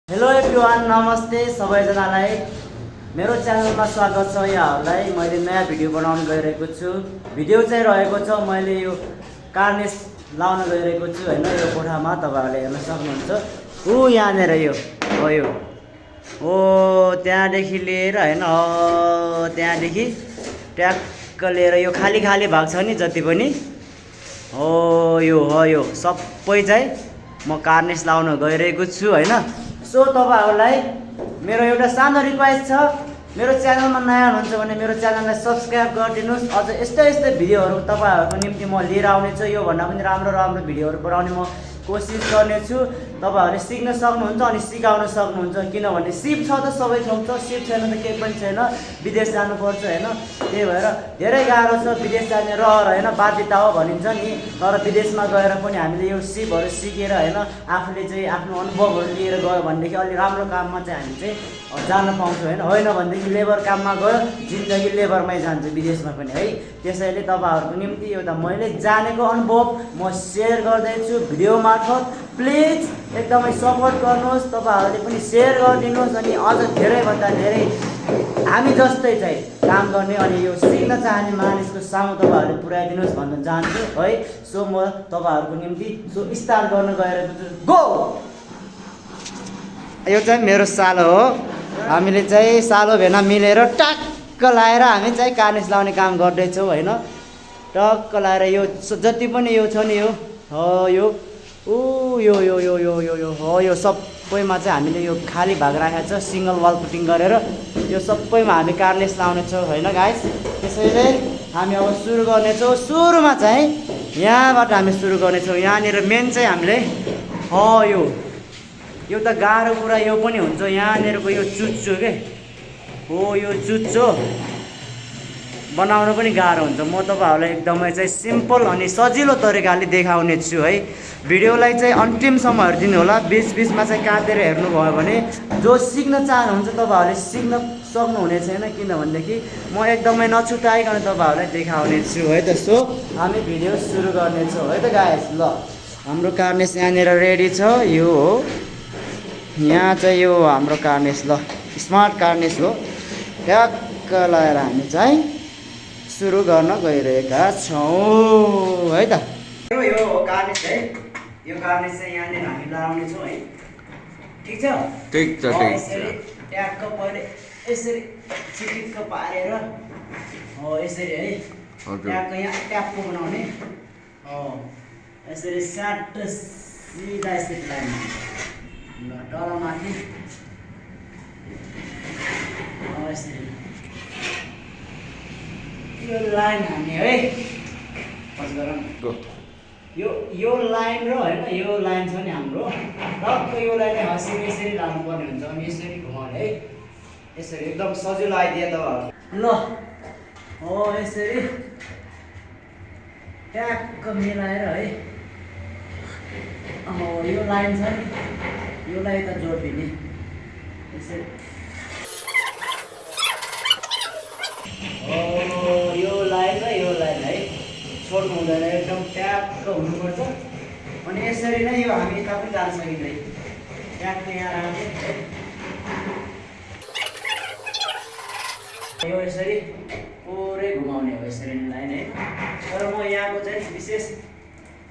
Hello everyone, नमस्ते सबैजनालाई। मेरो च्यानलमा स्वागत छ यहाँहरूलाई। मैले नयाँ भिडियो बनाउन गइरहेको छु। भिडियो चाहिँ रहेको छ मैले यो कार्निस लाउन गइरहेको छु हैन। यो कोठामा तपाईहरुले हेर्न सक्नुहुन्छ। यहाँनेर यो त्यहाँदेखि लिएर हैन त्यहाँदेखि ट्याक्क लिएर यो खाली भाग छ नि जति पनि यो सबै चाहिँ म कार्निस लाउन गइरहेको छु हैन। सो तपाईहरुलाई मेरो एउटा सानो रिक्वेस्ट छ, मेरो च्यानलमा नयाँ हुनुहुन्छ भने मेरो च्यानललाई सब्स्क्राइब गरिदिनुस्। अझ यस्तै तपाईहरुको निम्ति म लिएर आउने छु। यो भन्दा पनि राम्रो भिडियोहरु बनाउने म कोसिस गर्नेछु। तपाईहरुले सिक्न सक्नुहुन्छ अनि सिकाउन सक्नुहुन्छ। किनभने सिप छ त सबै ठाउँ छ, सिप छैन त केही पनि छैन। विदेश जानुपर्छ हैन। त्यही भएर धेरै गाह्रो छ विदेश जाने रहर हैन, बाध्यता हो भनिन्छ नि। तर विदेशमा गएर पनि हामीले यो सिपहरु सिकेर हैन आफूले चाहिँ आफ्नो अनुभवहरु लिएर गयो भनेदेखि अलि राम्रो काममा चाहिँ हामी चाहिँ जान पाउँछौँ हैन भनेदेखि लेबर काममा गयो जिन्दगी लेबरमै जान्छ विदेशमा पनि है। त्यसैले तपाईहरुको निम्ति एउटा मैले जानेको अनुभव म शेयर गर्दैछु भिडियो मार्फत। प्लिज एकदमै सपोर्ट गर्नुहोस्, तपाईहरुले पनि शेयर गरिदिनुहोस् अनि अझ धेरै भन्दा धेरै हामी जस्तै चाहिँ काम गर्ने अनि यो सिक्न चाहने मानिसको सामु तपाईहरुले पुर्याइदिनुहोस् भन्न चाहन्छु है। सो म तपाईहरुको निम्ति स्टार्ट गर्न गइरहेको छु। गो! यो चाहिँ मेरो सालो हो। हामीले चाहिँ सालो भेना मिलेर टक्क लाएर हामी चाहिँ कार्निस लाउने काम गर्दैछौँ हैन। टक्क लाएर यो जति पनि यो छ नि यो सबैमा चाहिँ हामीले यो खाली भाग राखेको छ सिंगल वाल पुटिङ गरेर। यो सबैमा हामी कार्निस लाउने छौँ हैन गाइस। त्यसैले हामी अब सुरु गर्नेछौँ। सुरुमा चाहिँ यहाँबाट हामी सुरु गर्नेछौँ। यहाँनिर मेन चाहिँ हामीले यो त गाह्रो कुरा यो पनि हुन्छ। यहाँनिरको यो चुच्चो के यो चुच्चो बनाउन पनि गाह्रो हुन्छ। म तपाईहरुलाई एकदमै चाहिँ सिम्पल अनि सजिलो तरिकाले देखाउने छु है। भिडियोलाई चाहिँ अन्तिमसम्म हेरिदिनु होला। बीचमा चाहिँ काटेर हेर्नुभयो भने जो सिक्न चाहनुहुन्छ तपाईहरुले सिक्न सक्नुहुने छैन। किनभनेदेखि म एकदमै नछुटाइकन तपाईहरुलाई देखाउने छु है त। सो हामी भिडियो सुरु गर्नेछौँ है त गाइस। ल हाम्रो कार्निस यहाँनिर रेडी छ। यो हो यहाँ चाहिँ यो हाम्रो कार्निस ल स्मार्ट कार्निस हो। ट्याक्क लगाएर हामी चाहिँ सुरु गर्न गइरहेका छौँ है त। यो हो कार्निस है। यो कार्निस चाहिँ यहाँनिर हामी लगाउने छौँ है। ठिक छ यसरी ट्याक्क पहिले यसरी चिटिक्क पारेर यसरी है ट्याक्क यहाँ ट्याप्पो बनाउने यसरी स्याट सिधा यसरी लाइनमा ल तलमाथि यसरी यो लाइन हान्ने है। यो लाइन र हैन यो लाइन छ नि हाम्रो टक्क यो लाइन हँसेर यसरी लानुपर्ने हुन्छ अनि यसरी घुमाउने है। यसरी एकदम सजिलो आइदिया तपाईहरु। ल यसरी ट्याक्क मिलाएर है यो लाइन छ नि यो लाइन त जोडिदिने यसरी यो लाइन र यो लाइन है छोड्नु हुँदैन, एकदम ट्याक्क हुनुपर्छ। अनि यसरी नै यो हामी यता पनि जान सकिँदै ट्याक्क यहाँ राख्ने यो यसरी पुरै घुमाउने हो यसरी लाइन है। तर म यहाँको चाहिँ विशेष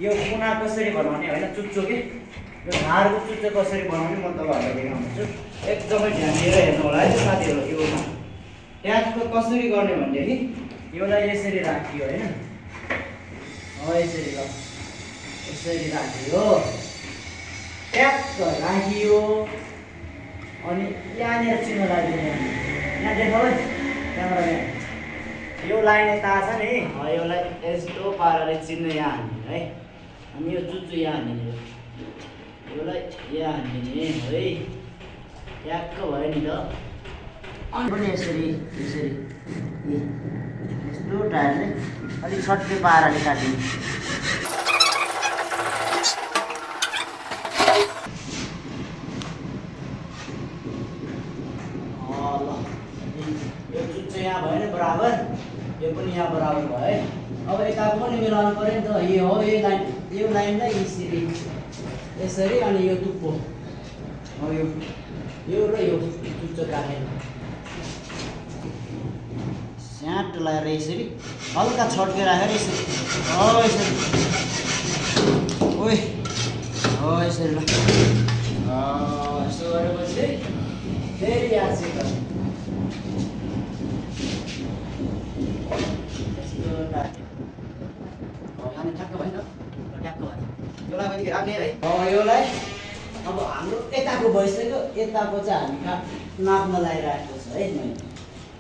यो कुना कसरी बनाउने होइन चुच्चो के यो धारको चुच्चो कसरी बनाउने म तपाईहरुलाई देखाउँछु। एकदमै ध्यान दिएर हेर्नु होला है साथीहरु। यो ट्याक्क कसरी गर्ने भनेदेखि योलाई यसरी राखियो हैन यसरी ल यसरी राखियो ट्याक्क राखियो अनि यहाँनिर चिन्ह लगाइदिने यहाँ देखाउ है क्यामेरा यहाँ यो लाइन यता छ नि योलाई यस्तो पाराले चिन्ह यहाँ हान्ने है। अनि यो चुच्चो यहाँ हान्ने योलाई यहाँ हान्ने है ट्याक्क भयो नि त। अनि पनि यसरी यस्तो टायरले अलिक छट्टे पाराले काटिने। ल यो चुच्चो यहाँ भयो नि बराबर, यो पनि यहाँ बराबर भयो है। अब यताको पनि मिलाउनु पर्यो नि त। यो हो यो लाइनलाई यसरी अनि यो टुप्पो हो यो यो र यो चुच्चो काटेर स्याट लगाएर यसरी हल्का छड्के राखेर यसरी यसरी ओइ यसरी ल यसो गरेपछि फेरि याद चाहिँ गर्ने यस्तो अनि ठ्याक्क भएन ठ्याक्क भयो योलाई पनि राख्ने है योलाई अब हाम्रो यताको भइसक्यो यताको चाहिँ हामी नाप्न लगाइरहेको छ है मैले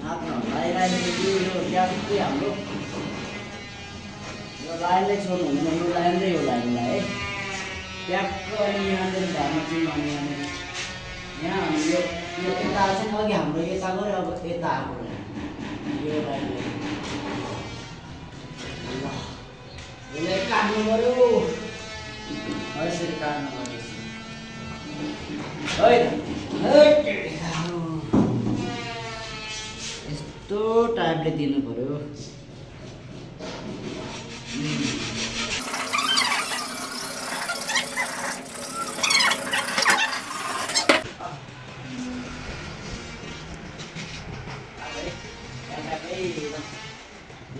नाप्न लगाइरहेको यो ट्याक्कै हाम्रो यो लाइनलाई छोड्नु हुँदैन यो लाइन र यो लाइनलाई है ट्याक्क अनि यहाँनिर घरमा चाहिँ अनि यहाँ हामी यो यता चाहिँ अघि हाम्रो यताको र अब यता आएको यो लाइनलाई यसलाई काट्नु पर्यो यसरी काट्नु पर्यो यस्तो टाइपले दिनु पर्यो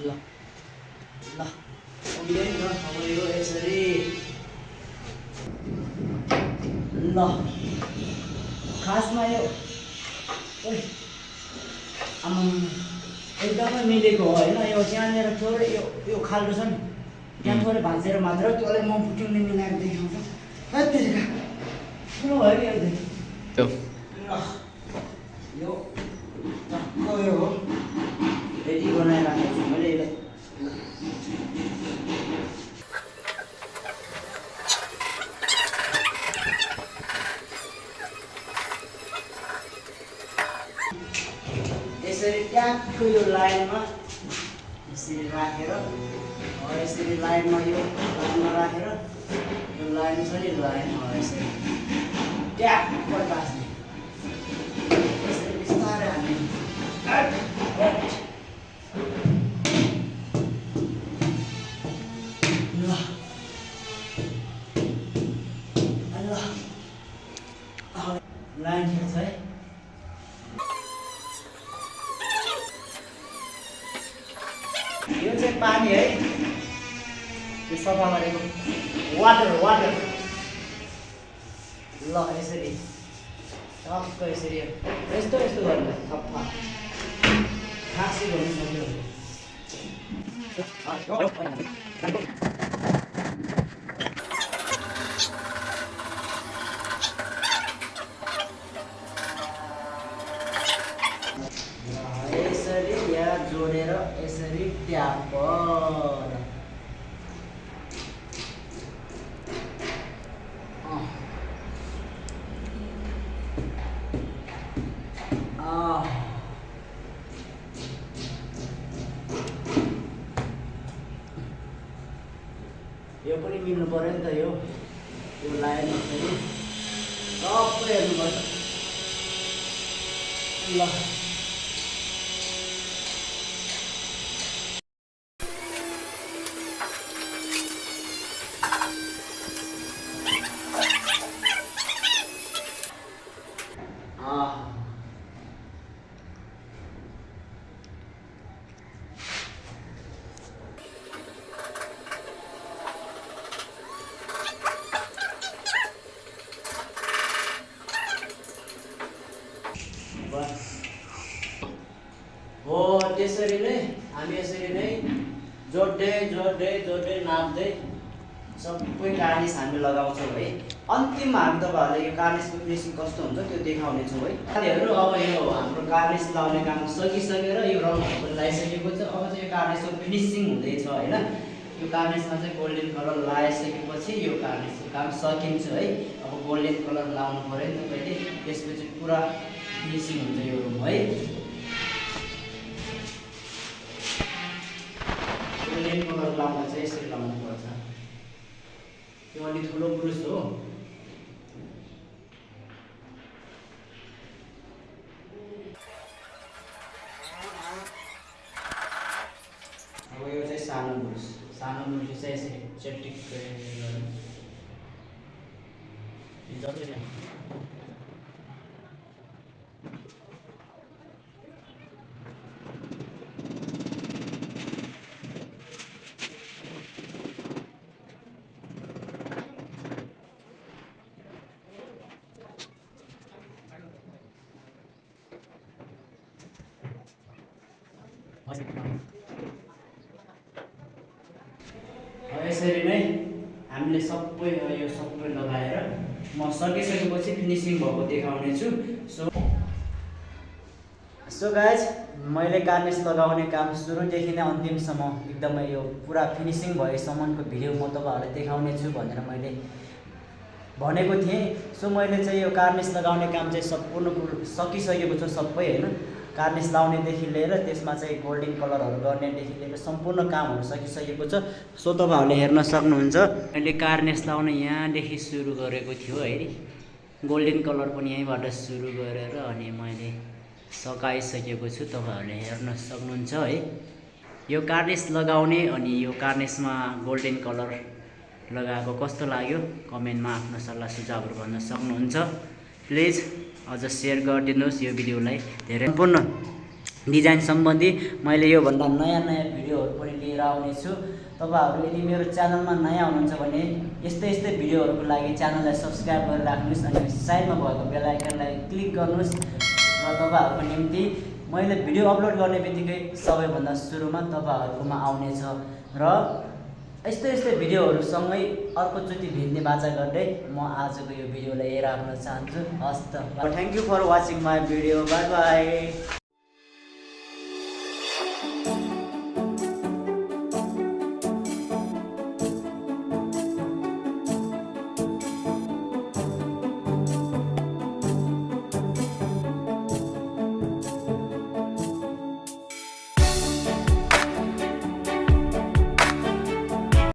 ल यो यसरी ल खासमा यो एकदमै मिलेको हो होइन यो त्यहाँनिर थोरै यो खाल्डो छ नि त्यहाँ थोरै भाँचेर मात्र त्यसलाई म फुट्युङले मिलाएर देखाउँछ त्यतिका ठुलो भयो कि यो टक्क यो हो रेडी बनाइराखेको छु मैले यसलाई यसरी ट्याक्क यो लाइनमा यसरी राखेर यसरी लाइनमा यो लाइनमा राखेर यो लाइन छ नि लाइन यसरी ट्याक्क टाँच्ने यसरी बिस्तारै हाल्ने लाइन छ है यो चाहिँ पानी है यो सफा गरेको वाटर ल यसरी टक्क यसरी यस्तो गर्नु सफा खासी गर्नु सक्यो यसरी यहाँ जोडेर यसरी ट्याप यो पनि मिल्नु पर्यो नि त यो लाइन फेरि सबै हेर्नुपर्छ ल हो त्यसरी नै हामी यसरी नै जोड्दै नाप्दै सबै कार्निस हामी लगाउँछौँ है अन्तिममा हामी तपाईँहरूले यो कार्निसको फिनिसिङ कस्तो हुन्छ त्यो देखाउनेछौँ है साथीहरू अब यो हाम्रो कार्निस लगाउने काम सकिसकेर यो रङहरू पनि लगाइसकेको छ अब चाहिँ यो कार्निसको फिनिसिङ हुँदैछ होइन यो कार्निसमा चाहिँ गोल्डन कलर लगाइसकेपछि यो कार्निसको काम सकिन्छ है अब गोल्डन कलर लगाउनु पऱ्यो नि तपाईँले त्यसपछि पुरा फिनिसिङ हुन्छ यो रुम है गोल्डन कलर लगाउन चाहिँ यसरी लगाउनु पर्छ त्यो अलि ठुलो ब्रुस हो अब यो चाहिँ सानो ब्रुस चाहिँ यसरी चेप्टिक यसरी नै हामीले सबै यो सबै लगाएर म सकिसकेपछि फिनिसिङ भएको देखाउने छु। सो गाइज, मैले कार्निस लगाउने काम सुरुदेखि नै अन्तिमसम्म एकदमै यो पुरा फिनिसिङ भएसम्मको भिडियो म तपाईँहरूलाई देखाउने छु भनेर मैले भनेको थिएँ। सो मैले चाहिँ यो कार्निस लगाउने काम चाहिँ सम्पूर्ण सकिसकेको छु सबै होइन। कार्निस लाउनेदेखि लिएर त्यसमा चाहिँ गोल्डन कलरहरू गर्नेदेखि लिएर सम्पूर्ण कामहरू सकिसकेको छ। सो तपाईँहरूले हेर्न सक्नुहुन्छ मैले कार्निस लाउन यहाँदेखि सुरु गरेको थियो है। गोल्डन कलर पनि यहीँबाट सुरु गरेर अनि मैले सकाइसकेको छु। तपाईँहरूले हेर्न सक्नुहुन्छ है। यो कार्निस लगाउने अनि यो कार्निसमा गोल्डन कलर लगाएको कस्तो लाग्यो कमेन्टमा आफ्नो सल्लाह सुझावहरू भन्न सक्नुहुन्छ। प्लिज अझ सेयर गरिदिनुहोस् यो भिडियोलाई। धेरै सम्पूर्ण डिजाइन सम्बन्धी मैले योभन्दा नयाँ नयाँ भिडियोहरू पनि लिएर आउनेछु। तपाईँहरू यदि मेरो च्यानलमा नयाँ हुनुहुन्छ भने यस्तै भिडियोहरूको लागि च्यानललाई सब्सक्राइब गरेर राख्नुहोस् अनि साइडमा भएको बेल आइकनलाई क्लिक गर्नुहोस् र तपाईँहरूको निम्ति मैले भिडियो अपलोड गर्ने बित्तिकै सबैभन्दा सुरुमा तपाईँहरूकोमा आउनेछ। र यस्तै भिडियोहरूसँगै अर्कोचोटि भेट्ने बाचा गर्दै म आजको यो भिडियोलाई हेरेर राख्न चाहन्छु। हस् त, thank you for watching my video. Bye by.